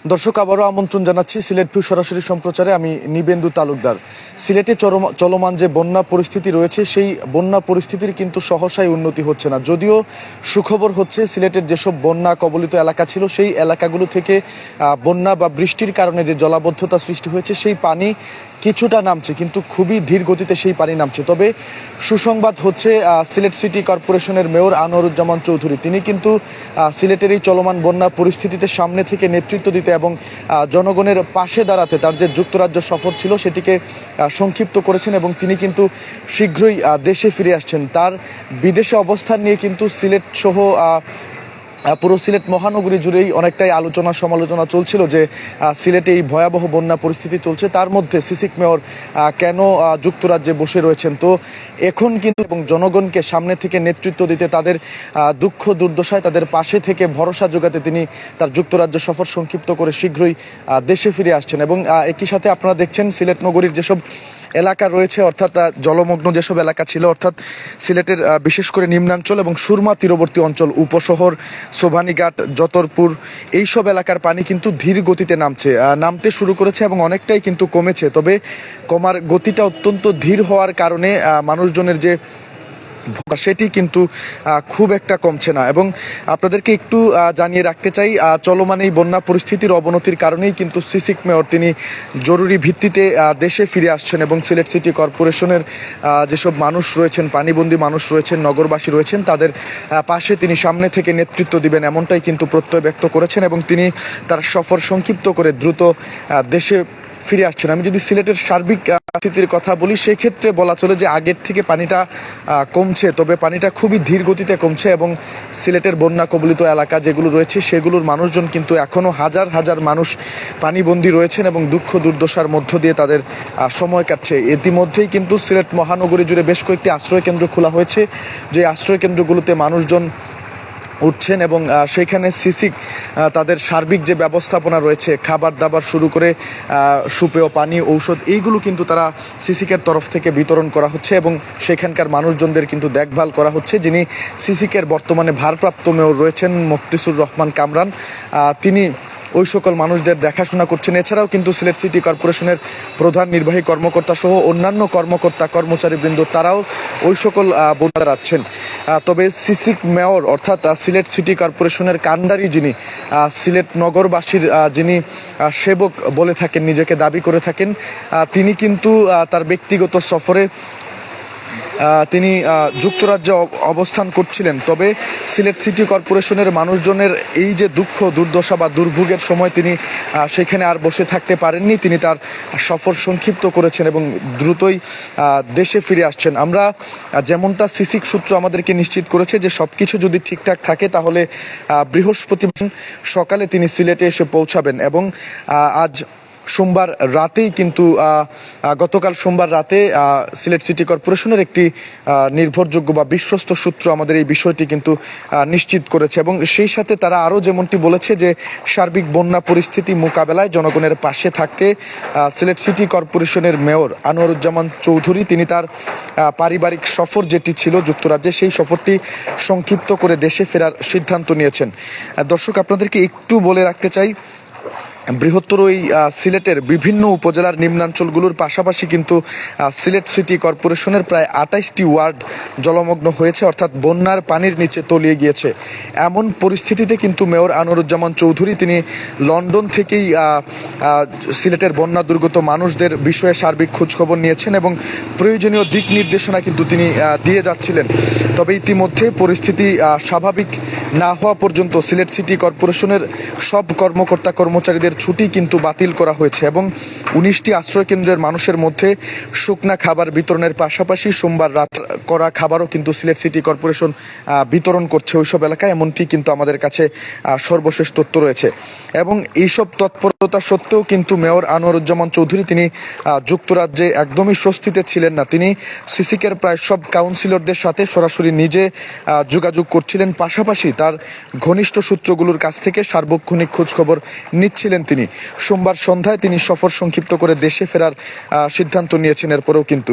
দর্শক, আবারও আমন্ত্রণ জানাচ্ছি সিলেট ভিউ সরাসরি সম্প্রচারে। আমি নিবেন্দু তালুকদার। সিলেটে চলমান যে বন্যা পরিস্থিতি রয়েছে, সেই বন্যা পরিস্থিতির কিন্তু সহসাই উন্নতি হচ্ছে না। যদিও সুখবর হচ্ছে, সিলেটের যেসব বন্যা কবলিত এলাকা ছিল, সেই এলাকাগুলো থেকে বন্যা বা বৃষ্টির কারণে যে জলাবদ্ধতা সৃষ্টি হয়েছে, সেই পানি কিছুটা নামছে, কিন্তু খুবই ধীর গতিতে সেই পানি নামছে। তবে সুসংবাদ হচ্ছে, সিলেট সিটি কর্পোরেশনের মেয়র আনোয়ারুজ্জামান চৌধুরী তিনি কিন্তু সিলেটের এই চলমান বন্যা পরিস্থিতিতে সামনে থেকে নেতৃত্ব দিতে এবং জনগণের পাশে দাঁড়াতে তার যে যুক্তরাজ্য সফর ছিল সেটিকে সংক্ষিপ্ত করেছেন এবং তিনি কিন্তু শীঘ্রই দেশে ফিরে আসছেন। তার বিদেশে অবস্থান নিয়ে কিন্তু সিলেট সহ পুরো সিলেট মহানগরী জুড়েই অনেকটাই আলোচনা সমালোচনা চলছিল যে সিলেটে এই ভয়াবহ বন্যা পরিস্থিতি চলছে, তার মধ্যে সিসিক মেয়র কেন যুক্তরাজ্যে বসে রয়েছেন। তো এখন কিন্তু এবং জনগণকে সামনে থেকে নেতৃত্ব দিতে, তাদের দুঃখ দুর্দশায় তাদের পাশে থেকে ভরসা যোগাতে তিনি তার যুক্তরাজ্য সফর সংক্ষিপ্ত করে শীঘ্রই দেশে ফিরে আসছেন। এবং একই সাথে আপনারা দেখছেন, সিলেট নগরীর যেসব এলাকা রয়েছে, অর্থাৎ জলমগ্ন যেসব এলাকা ছিল, অর্থাৎ সিলেটের বিশেষ করে নিম্নাঞ্চল এবং সুরমা তীরবর্তী অঞ্চল, উপশহর, সোভানীঘাট, যতরপুর, এইসব এলাকার পানি কিন্তু ধীর গতিতে নামতে শুরু করেছে এবং অনেকটাই কিন্তু কমেছে। তবে কমার গতিটা অত্যন্ত ধীর হওয়ার কারণে মানুষজনের যে সেটি কিন্তু খুব একটা কমছে না। এবং আপনাদেরকে একটু জানিয়ে রাখতে চাই, চলমান এই বন্যা পরিস্থিতির অবনতির কারণেই কিন্তু সিসিক মেয়র তিনি জরুরি ভিত্তিতে দেশে ফিরে আসছেন এবং সিলেট সিটি কর্পোরেশনের যেসব মানুষ রয়েছেন, পানিবন্দী মানুষ রয়েছেন, নগরবাসী রয়েছেন, তাদের পাশে তিনি সামনে থেকে নেতৃত্ব দিবেন, এমনটাই কিন্তু প্রত্যয় ব্যক্ত করেছেন এবং তিনি তার সফর সংক্ষিপ্ত করে দ্রুত দেশে ফিরে আসছেন। আমি যদি সিলেটের সার্বিক স্থিতির কথা বলি, সেক্ষেত্রে বলা চলে যে আগের থেকে পানিটা কমছে, তবে পানিটা খুবই ধীর গতিতে কমছে এবং সিলেটের বন্যা কবলিত এলাকা যেগুলো রয়েছে সেগুলোর মানুষজন কিন্তু এখনো হাজার হাজার মানুষ পানিবন্দী রয়েছেন এবং দুঃখ দুর্দশার মধ্য দিয়ে তাদের সময় কাটছে। ইতিমধ্যেই কিন্তু সিলেট মহানগরী জুড়ে বেশ কয়েকটি আশ্রয় কেন্দ্র খোলা হয়েছে, যে আশ্রয় কেন্দ্রগুলোতে মানুষজন উঠছেন এবং সেখানে সিসিক তাদের সার্বিক যে ব্যবস্থাপনা রয়েছে, খাবার দাবার শুরু করে সুপেয় পানি, ঔষধ, এইগুলো কিন্তু তারা সিসিকের তরফ থেকে বিতরণ করা হচ্ছে এবং সেখানকার মানুষজনদের কিন্তু দেখভাল করা হচ্ছে। যিনি সিসিকের বর্তমানে ভারপ্রাপ্ত মেয়র রয়েছেন, মুখলিসুর রহমান কামরান, তিনি ওই সকল মানুষদের দেখাশোনা করছেন। এছাড়াও কিন্তু সিলেট সিটি কর্পোরেশনের প্রধান নির্বাহী কর্মকর্তা সহ অন্যান্য কর্মকর্তা কর্মচারীবৃন্দ তারাও ওই সকল বোঝা রাখছেন। তবে সিসিক মেয়র অর্থাৎ সিলেট সিটি কর্পোরেশনের কান্ডারি, যিনি সিলেট নগরবাসীর যিনি সেবক বলে থাকেন, নিজেকে দাবি করে থাকেন, তিনি কিন্তু তার ব্যক্তিগত সফরে তিনি যুক্তরাজ্যে অবস্থান করছিলেন। তবে সিলেট সিটি কর্পোরেশনের মানুষজনের এই যে দুঃখ দুর্দশা বা দুর্ভোগের সময় তিনি সেখানে আর বসে থাকতে পারেননি, তিনি তার সফর সংক্ষিপ্ত করেছেন এবং দ্রুতই দেশে ফিরে আসছেন। আমরা যেমনটা সিসিক সূত্র আমাদেরকে নিশ্চিত করেছে যে সবকিছু যদি ঠিকঠাক থাকে তাহলে বৃহস্পতিবার সকালে তিনি সিলেটে এসে পৌঁছাবেন এবং আজ সোমবার রাতেই কিন্তু গতকাল সোমবার রাতে সিলেট সিটি কর্পোরেশনের একটি নির্ভরযোগ্য বা বিশ্বস্ত সূত্র আমাদের এই বিষয়টি কিন্তু নিশ্চিত করেছে এবং সেই সাথে তারা আরও যেমনটি বলেছে যে সার্বিক বন্যা পরিস্থিতি মোকাবেলায় জনগণের পাশে থাকতে সিলেট সিটি কর্পোরেশনের মেয়র আনোয়ারুজ্জামান চৌধুরী তিনি তার পারিবারিক সফর যেটি ছিল যুক্তরাজ্যে, সেই সফরটি সংক্ষিপ্ত করে দেশে ফেরার সিদ্ধান্ত নিয়েছেন। দর্শক, আপনাদেরকে একটু বলে রাখতে চাই, বৃহত্তর ওই সিলেটের বিভিন্ন উপজেলার নিম্নাঞ্চলগুলোর পাশাপাশি কিন্তু সিলেট সিটি কর্পোরেশনের প্রায় 28টি ওয়ার্ড জলমগ্ন হয়েছে, অর্থাৎ বন্যার পানির নিচে তলিয়ে গিয়েছে। এমন পরিস্থিতিতে কিন্তু মেয়র আনোয়ারুজ্জামান চৌধুরী তিনি লন্ডন থেকেই সিলেটের বন্যা দুর্গত মানুষদের বিষয়ে সার্বিক খোঁজখবর নিয়েছেন এবং প্রয়োজনীয় দিক নির্দেশনা কিন্তু তিনি দিয়ে যাচ্ছিলেন। তবে ইতিমধ্যে পরিস্থিতি স্বাভাবিক না হওয়া পর্যন্ত সিলেট সিটি কর্পোরেশনের সব কর্মকর্তা কর্মচারীদের ছুটি কিন্তু বাতিল করা হয়েছে এবং 19টি আশ্রয় কেন্দ্রের মানুষের মধ্যে শুকনা খাবার বিতরণের পাশাপাশি সোমবার রাত করা খাবারও কিন্তু সিলেট সিটি কর্পোরেশন বিতরণ করছে ওইসব এলাকায়, এমনটি কিন্তু আমাদের কাছে সর্বশেষ তথ্য রয়েছে। এবং এইসব তৎপরতা সত্ত্বেও কিন্তু মেয়র আনোয়ারুজ্জামান চৌধুরী তিনি যুক্তরাজ্যে একদমই স্বস্তিতে ছিলেন না। তিনি সিসিকের প্রায় সব কাউন্সিলরদের সাথে সরাসরি নিজে যোগাযোগ করছিলেন, পাশাপাশি তার ঘনিষ্ঠ সূত্রগুলোর কাছ থেকে সার্বক্ষণিক খোঁজখবর নিচ্ছিলেন তিনি। সোমবার সন্ধ্যায় তিনি সফর সংক্ষিপ্ত করে দেশে ফেরার সিদ্ধান্ত নিয়েছেন। এরপরেও কিন্তু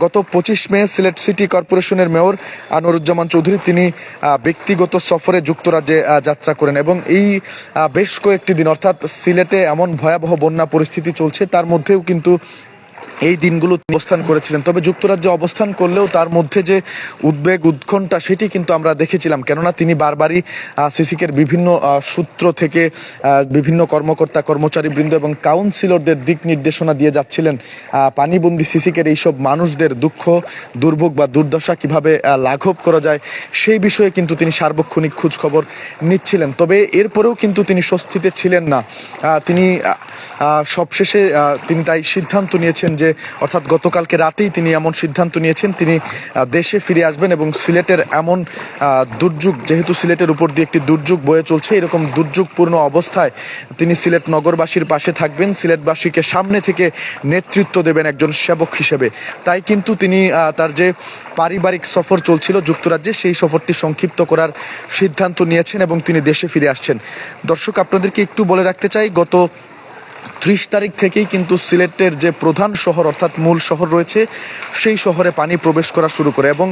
গত 25 মে সিলেট সিটি কর্পোরেশনের মেয়র আনোয়ারুজ্জামান চৌধুরী তিনি ব্যক্তিগত সফরে যুক্তরাজ্যে যাত্রা করেন এবং এই বেশ কয়েকটি দিন অর্থাৎ সিলেটে এমন ভয়াবহ বন্যা পরিস্থিতি চলছে, তার মধ্যেও কিন্তু এই দিনগুলো অবস্থান করেছিলেন। তবে যুক্তরাজ্যে অবস্থান করলেও তার মধ্যে যে উদ্বেগ উৎকণ্ঠা সেটি কিন্তু আমরা দেখেছিলাম, কেননা তিনি বারবারই সিসিকের বিভিন্ন সূত্র থেকে বিভিন্ন কর্মকর্তা কর্মচারী বৃন্দ এবং কাউন্সিলরদের দিক নির্দেশনা দিয়ে যাচ্ছিলেন পানিবন্দী সিসিকের এইসব মানুষদের দুঃখ দুর্ভোগ বা দুর্দশা কিভাবে লাঘব করা যায় সেই বিষয়ে কিন্তু তিনি সার্বক্ষণিক খোঁজ খবর নিচ্ছিলেন। তবে এরপরেও কিন্তু তিনি স্বস্তিতে ছিলেন না। তিনি সবশেষে তিনি তাই সিদ্ধান্ত নিয়েছেন যে অর্থাৎ গতকালকে রাতেই তিনি এমন সিদ্ধান্ত নিয়েছেন তিনি দেশে ফিরে আসবেন এবং সিলেটের এমন দুর্যোগ, যেহেতু সিলেটের উপর দিয়ে একটি দুর্যোগ বয়ে চলছে, এরকম দুর্যোগপূর্ণ অবস্থায় তিনি সিলেট নগরবাসীর পাশে থাকবেন, সিলেটবাসীকে সামনে থেকে নেতৃত্ব দেবেন একজন সেবক হিসেবে। তাই কিন্তু তিনি তার যে পারিবারিক সফর চলছিল যুক্তরাজ্যে সেই সফরটি সংক্ষিপ্ত করার সিদ্ধান্ত নিয়েছেন এবং তিনি দেশে ফিরে আসছেন। দর্শক, আপনাদেরকে একটু বলে রাখতে চাই, গত 30 তারিখ থেকেই কিন্তু সিলেটের যে প্রধান শহর অর্থাৎ মূল শহর রয়েছে সেই শহরে পানি প্রবেশ করা শুরু করে এবং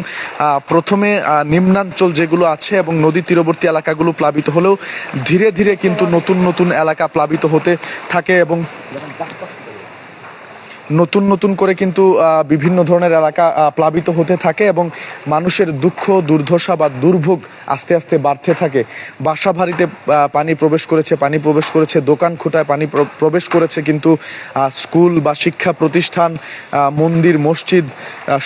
প্রথমে নিম্নাঞ্চল যেগুলো আছে এবং নদী তীরবর্তী এলাকাগুলো প্লাবিত হলেও ধীরে ধীরে কিন্তু নতুন নতুন এলাকা প্লাবিত হতে থাকে এবং নতুন নতুন করে কিন্তু বিভিন্ন ধরনের এলাকা প্লাবিত হতে থাকে এবং মানুষের দুঃখ দুর্দশা বা দুর্ভোগ আস্তে আস্তে বাড়তে থাকে। বাসা বাড়িতে পানি প্রবেশ করেছে, দোকান খুঁটায় পানি প্রবেশ করেছে, কিন্তু স্কুল বা শিক্ষা প্রতিষ্ঠান, মন্দির মসজিদ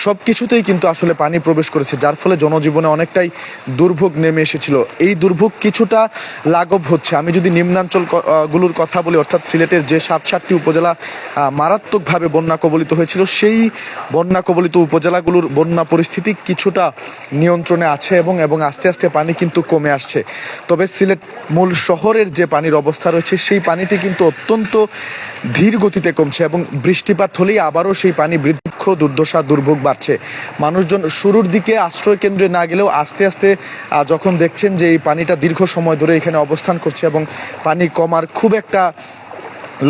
সব কিছুতেই কিন্তু আসলে পানি প্রবেশ করেছে, যার ফলে জনজীবনে অনেকটাই দুর্ভোগ নেমে এসেছিল। এই দুর্ভোগ কিছুটা লাঘব হচ্ছে। আমি যদি নিম্নাঞ্চল গুলোর কথা বলি, অর্থাৎ সিলেটের যে 7টি উপজেলা মারাত্মকভাবে বন্যা কবলিত হয়েছিল, সেই বন্যা কবলিত উপজেলাগুলোর বন্যা পরিস্থিতি কিছুটা নিয়ন্ত্রণে আছে এবং আস্তে আস্তে পানি কিন্তু কমে আসছে। তবে সিলেট মূল শহরের যে পানির অবস্থা রয়েছে সেই পানিটি কিন্তু অত্যন্ত ধীর গতিতে কমছে এবং বৃষ্টিপাত হলেই আবারও সেই পানি দুঃখ দুর্দশা দুর্ভোগ বাড়ছে। মানুষজন শুরুর দিকে আশ্রয় কেন্দ্রে না গেলেও আস্তে আস্তে যখন দেখছেন যে এই পানিটা দীর্ঘ সময় ধরে এখানে অবস্থান করছে এবং পানি কমার খুব একটা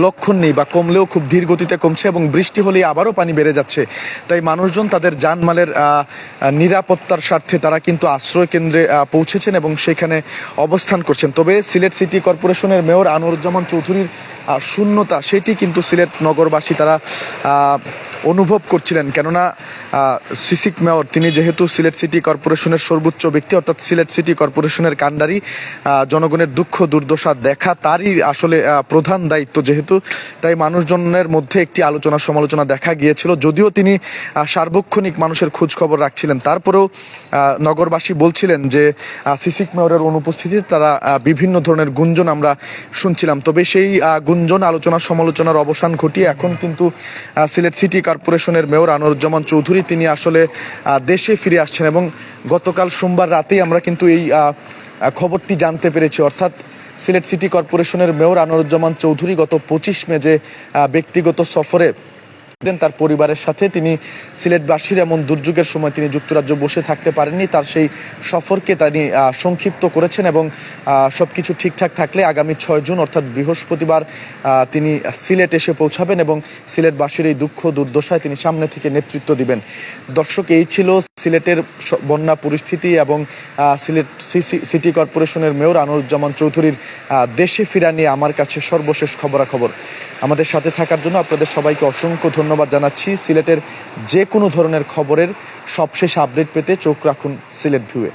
লক্ষণ নেই বা কমলেও খুব ধীর গতিতে কমছে এবং বৃষ্টি হলেই আবারও পানি বেড়ে যাচ্ছে, তাই মানুষজন তাদের জানমালের নিরাপত্তার স্বার্থে তারা কিন্তু আশ্রয় কেন্দ্রে পৌঁছেছেন এবং সেখানে অবস্থান করছেন। তবে সিলেট সিটি কর্পোরেশনের মেয়র আনোয়ারুজ্জামান চৌধুরীর শূন্যতা সেটি কিন্তু সিলেট নগরবাসী তারা অনুভব করছিলেন, কেননা সিসিক মেয়র তিনি যেহেতু সিলেট সিটি কর্পোরেশনের সর্বোচ্চ ব্যক্তি, অর্থাৎ সিলেট সিটি কর্পোরেশনের কাণ্ডারি, জনগণের দুঃখ দুর্দশা দেখা তারই আসলে প্রধান দায়িত্ব যেহেতু, তাই মানুষজনের মধ্যে একটি আলোচনা সমালোচনা দেখা গিয়েছিল। যদিও তিনি সার্বক্ষণিক মানুষের খোঁজ খবর রাখছিলেন, তারপরেও নগরবাসী বলছিলেন যে সিসিক মেয়রের অনুপস্থিতিতে তারা বিভিন্ন ধরনের গুঞ্জন আমরা শুনছিলাম। তবে সেই গুঞ্জন আলোচনা সমালোচনার অবসান ঘটিয়ে এখন কিন্তু সিলেট সিটি কর্পোরেশনের মেয়র আনোয়ারুজ্জামান চৌধুরী তিনি আসলে দেশে ফিরে আসছেন এবং গতকাল সোমবার রাতেই আমরা কিন্তু এই খবরটি জানতে পেরেছি, অর্থাৎ সিলেট সিটি কর্পোরেশনের মেয়র আনোয়ারুজ্জামান চৌধুরী গত 25 মে যে ব্যক্তিগত সফরে তার পরিবারের সাথে তিনি সিলেটবাসীর এমন দুর্যোগের সময় তিনি যুক্তরাজ্য বসে থাকতে পারেননি, তার সেই সফরকে তিনি সংক্ষিপ্ত করেছেন এবং সবকিছু ঠিকঠাক থাকলে আগামী 6 জুন অর্থাৎ বৃহস্পতিবার তিনি সিলেট এসে পৌঁছাবেন এবং সিলেটবাসীর এই দুঃখ দুর্দশায় তিনি সামনে থেকে নেতৃত্ব দিবেন। দর্শক, এই ছিল সিলেটের বন্যা পরিস্থিতি এবং সিলেট সিটি কর্পোরেশনের মেয়র আনোয়ারুজ্জামান চৌধুরীর দেশে ফেরা নিয়ে আমার কাছে সর্বশেষ খবরাখবর। আমাদের সাথে থাকার জন্য আপনাদের সবাইকে অসংখ্য ধন্যবাদ জানাচ্ছি। সিলেটের যে কোনো ধরনের খবরের সবশেষ আপডেট পেতে চোখ রাখুন সিলেট ভিউয়ে।